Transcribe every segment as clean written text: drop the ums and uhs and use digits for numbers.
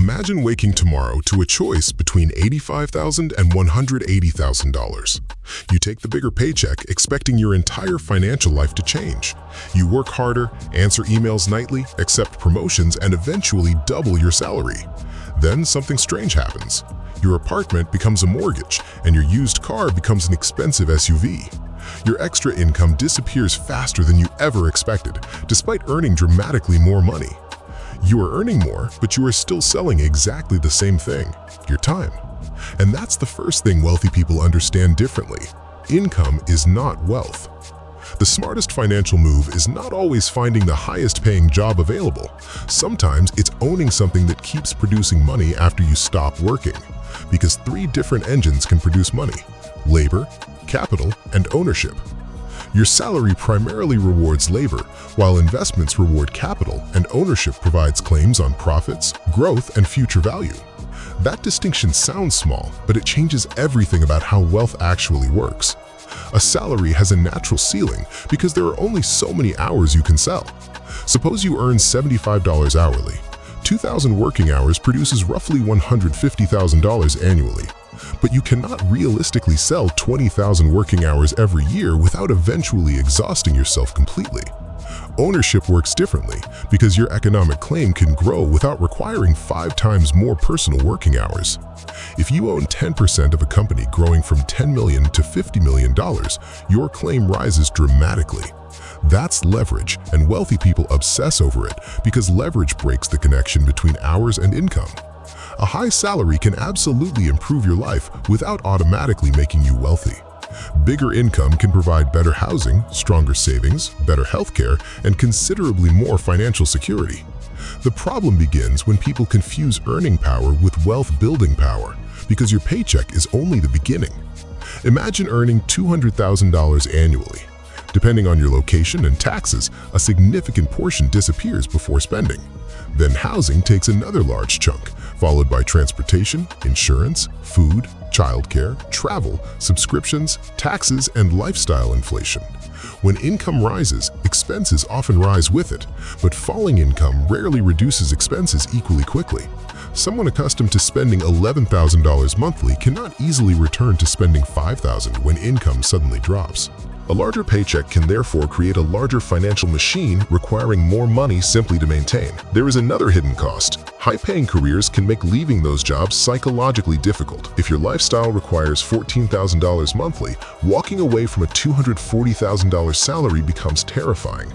Imagine waking tomorrow to a choice between $85,000 and $180,000. You take the bigger paycheck, expecting your entire financial life to change. You work harder, answer emails nightly, accept promotions, and eventually double your salary. Then something strange happens. Your apartment becomes a mortgage, and your used car becomes an expensive SUV. Your extra income disappears faster than you ever expected, despite earning dramatically more money. You are earning more, but you are still selling exactly the same thing, your time. And that's the first thing wealthy people understand differently. Income is not wealth. The smartest financial move is not always finding the highest paying job available. Sometimes it's owning something that keeps producing money after you stop working. Because three different engines can produce money: labor, capital, and ownership. Your salary primarily rewards labor, while investments reward capital, and ownership provides claims on profits, growth, and future value. That distinction sounds small, but it changes everything about how wealth actually works. A salary has a natural ceiling because there are only so many hours you can sell. Suppose you earn $75 hourly. 2,000 working hours produces roughly $150,000 annually. But you cannot realistically sell 20,000 working hours every year without eventually exhausting yourself completely. Ownership works differently because your economic claim can grow without requiring 5 times more personal working hours. If you own 10% of a company growing from $10 million to $50 million, your claim rises dramatically. That's leverage, and wealthy people obsess over it because leverage breaks the connection between hours and income. A high salary can absolutely improve your life without automatically making you wealthy. Bigger income can provide better housing, stronger savings, better healthcare, and considerably more financial security. The problem begins when people confuse earning power with wealth-building power, because your paycheck is only the beginning. Imagine earning $200,000 annually. Depending on your location and taxes, a significant portion disappears before spending. Then housing takes another large chunk, followed by transportation, insurance, food, childcare, travel, subscriptions, taxes, and lifestyle inflation. When income rises, expenses often rise with it, but falling income rarely reduces expenses equally quickly. Someone accustomed to spending $11,000 monthly cannot easily return to spending $5,000 when income suddenly drops. A larger paycheck can therefore create a larger financial machine requiring more money simply to maintain. There is another hidden cost. High-paying careers can make leaving those jobs psychologically difficult. If your lifestyle requires $14,000 monthly, walking away from a $240,000 salary becomes terrifying.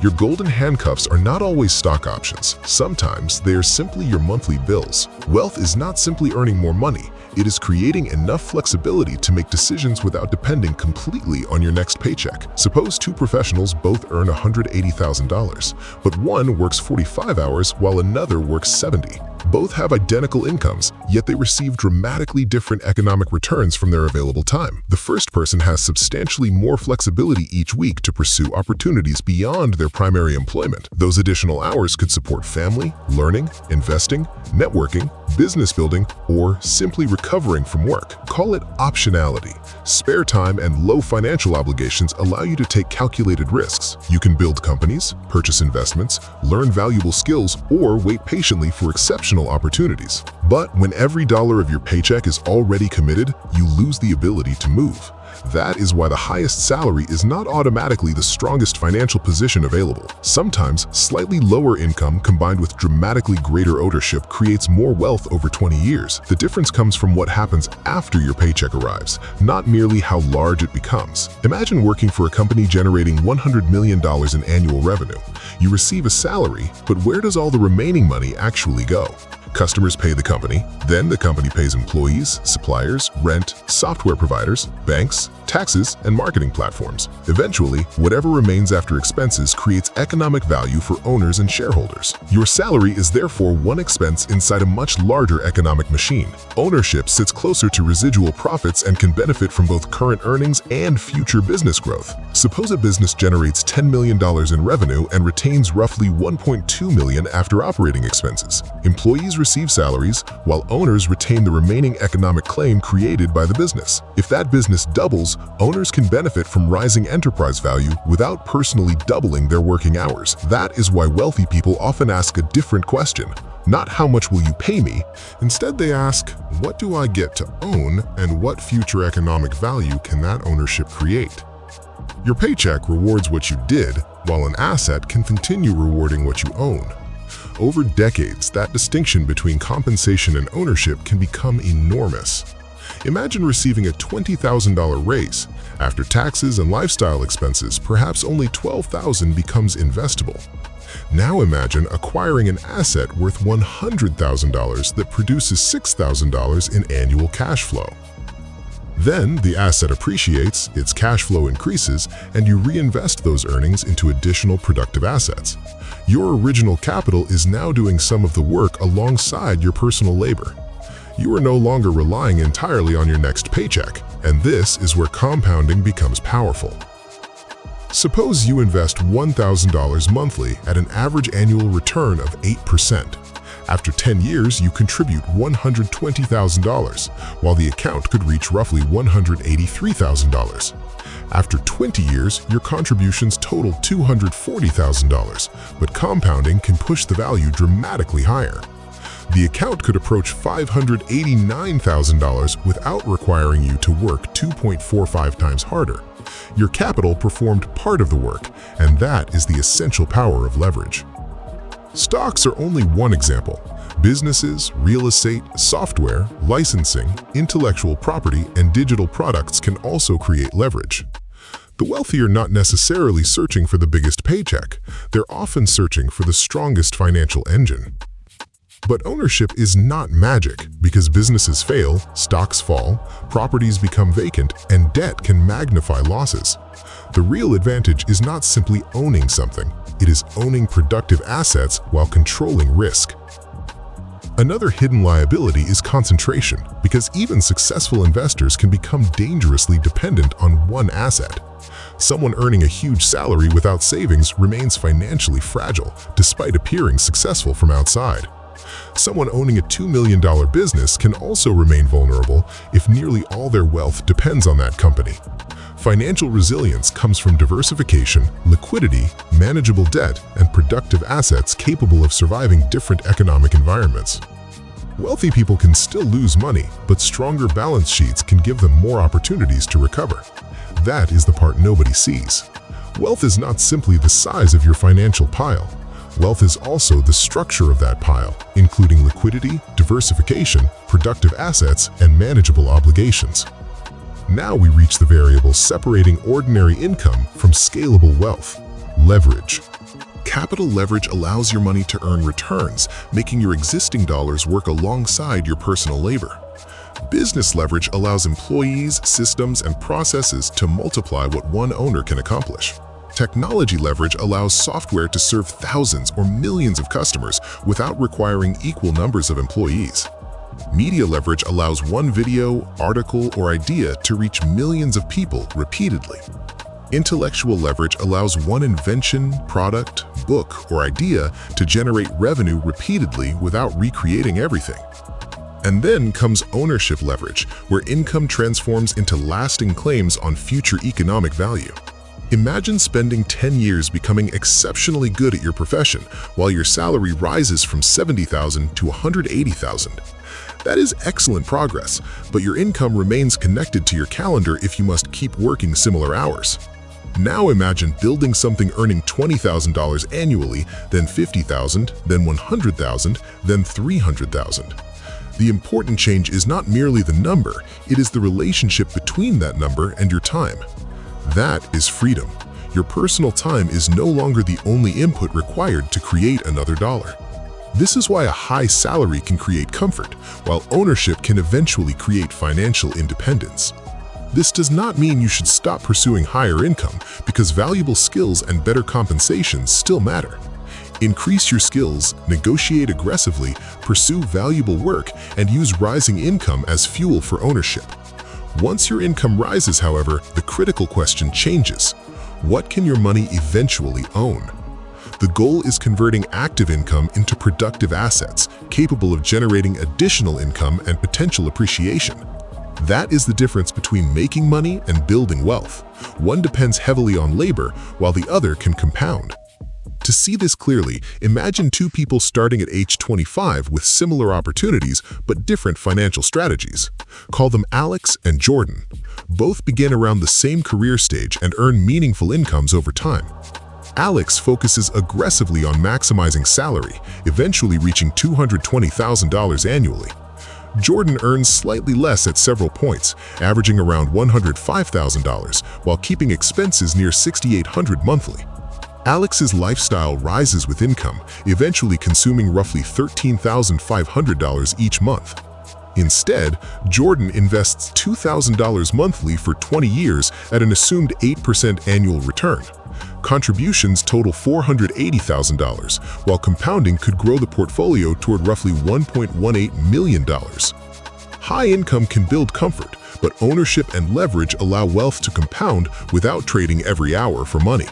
Your golden handcuffs are not always stock options. Sometimes they are simply your monthly bills. Wealth is not simply earning more money. It is creating enough flexibility to make decisions without depending completely on your next paycheck. Suppose two professionals both earn $180,000, but one works 45 hours while another works 70. Both have identical incomes, yet they receive dramatically different economic returns from their available time. The first person has substantially more flexibility each week to pursue opportunities beyond their primary employment. Those additional hours could support family, learning, investing, networking, business building, or simply recovering from work. Call it optionality. Spare time and low financial obligations allow you to take calculated risks. You can build companies, purchase investments, learn valuable skills, or wait patiently for exceptional opportunities. But when every dollar of your paycheck is already committed, you lose the ability to move. That is why the highest salary is not automatically the strongest financial position available. Sometimes, slightly lower income combined with dramatically greater ownership creates more wealth over 20 years. The difference comes from what happens after your paycheck arrives, not merely how large it becomes. Imagine working for a company generating $100 million in annual revenue. You receive a salary, but where does all the remaining money actually go? Customers pay the company, then the company pays employees, suppliers, rent, software providers, banks, taxes, and marketing platforms. Eventually, whatever remains after expenses creates economic value for owners and shareholders. Your salary is therefore one expense inside a much larger economic machine. Ownership sits closer to residual profits and can benefit from both current earnings and future business growth. Suppose a business generates $10 million in revenue and retains roughly $1.2 million after operating expenses. Employees receive salaries, while owners retain the remaining economic claim created by the business. If that business doubles, owners can benefit from rising enterprise value without personally doubling their working hours. That is why wealthy people often ask a different question: Not how much will you pay me? Instead, they ask, what do I get to own and what future economic value can that ownership create? Your paycheck rewards what you did, while an asset can continue rewarding what you own. Over decades, that distinction between compensation and ownership can become enormous. Imagine receiving a $20,000 raise. After taxes and lifestyle expenses, perhaps only $12,000 becomes investable. Now imagine acquiring an asset worth $100,000 that produces $6,000 in annual cash flow. Then the asset appreciates, its cash flow increases, and you reinvest those earnings into additional productive assets. Your original capital is now doing some of the work alongside your personal labor. You are no longer relying entirely on your next paycheck, and this is where compounding becomes powerful. Suppose you invest $1,000 monthly at an average annual return of 8%. After 10 years, you contribute $120,000, while the account could reach roughly $183,000. After 20 years, your contributions total $240,000, but compounding can push the value dramatically higher. The account could approach $589,000 without requiring you to work 2.45 times harder. Your capital performed part of the work, and that is the essential power of leverage. Stocks are only one example. Businesses, real estate, software, licensing, intellectual property, and digital products can also create leverage. The wealthy are not necessarily searching for the biggest paycheck. They're often searching for the strongest financial engine. But ownership is not magic, because businesses fail, stocks fall, properties become vacant, and debt can magnify losses. The real advantage is not simply owning something, it is owning productive assets while controlling risk. Another hidden liability is concentration, because even successful investors can become dangerously dependent on one asset. Someone earning a huge salary without savings remains financially fragile, despite appearing successful from outside. Someone owning a $2 million business can also remain vulnerable if nearly all their wealth depends on that company. Financial resilience comes from diversification, liquidity, manageable debt, and productive assets capable of surviving different economic environments. Wealthy people can still lose money, but stronger balance sheets can give them more opportunities to recover. That is the part nobody sees. Wealth is not simply the size of your financial pile. Wealth is also the structure of that pile, including liquidity, diversification, productive assets, and manageable obligations. Now we reach the variable separating ordinary income from scalable wealth: leverage. Capital leverage allows your money to earn returns, making your existing dollars work alongside your personal labor. Business leverage allows employees, systems, and processes to multiply what one owner can accomplish. Technology leverage allows software to serve thousands or millions of customers without requiring equal numbers of employees. Media leverage allows one video, article, or idea to reach millions of people repeatedly. Intellectual leverage allows one invention, product, book, or idea to generate revenue repeatedly without recreating everything. And then comes ownership leverage, where income transforms into lasting claims on future economic value. Imagine spending 10 years becoming exceptionally good at your profession while your salary rises from $70,000 to $180,000. That is excellent progress, but your income remains connected to your calendar if you must keep working similar hours. Now imagine building something earning $20,000 annually, then $50,000, then $100,000, then $300,000. The important change is not merely the number, it is the relationship between that number and your time. That is freedom. Your personal time is no longer the only input required to create another dollar. This is why a high salary can create comfort, while ownership can eventually create financial independence. This does not mean you should stop pursuing higher income, because valuable skills and better compensation still matter. Increase your skills, negotiate aggressively, pursue valuable work, and use rising income as fuel for ownership. Once your income rises, however, the critical question changes. What can your money eventually own? The goal is converting active income into productive assets, capable of generating additional income and potential appreciation. That is the difference between making money and building wealth. One depends heavily on labor, while the other can compound. To see this clearly, imagine two people starting at age 25 with similar opportunities but different financial strategies. Call them Alex and Jordan. Both begin around the same career stage and earn meaningful incomes over time. Alex focuses aggressively on maximizing salary, eventually reaching $220,000 annually. Jordan earns slightly less at several points, averaging around $105,000, while keeping expenses near $6,800 monthly. Alex's lifestyle rises with income, eventually consuming roughly $13,500 each month. Instead, Jordan invests $2,000 monthly for 20 years at an assumed 8% annual return. Contributions total $480,000, while compounding could grow the portfolio toward roughly $1.18 million. High income can build comfort, but ownership and leverage allow wealth to compound without trading every hour for money.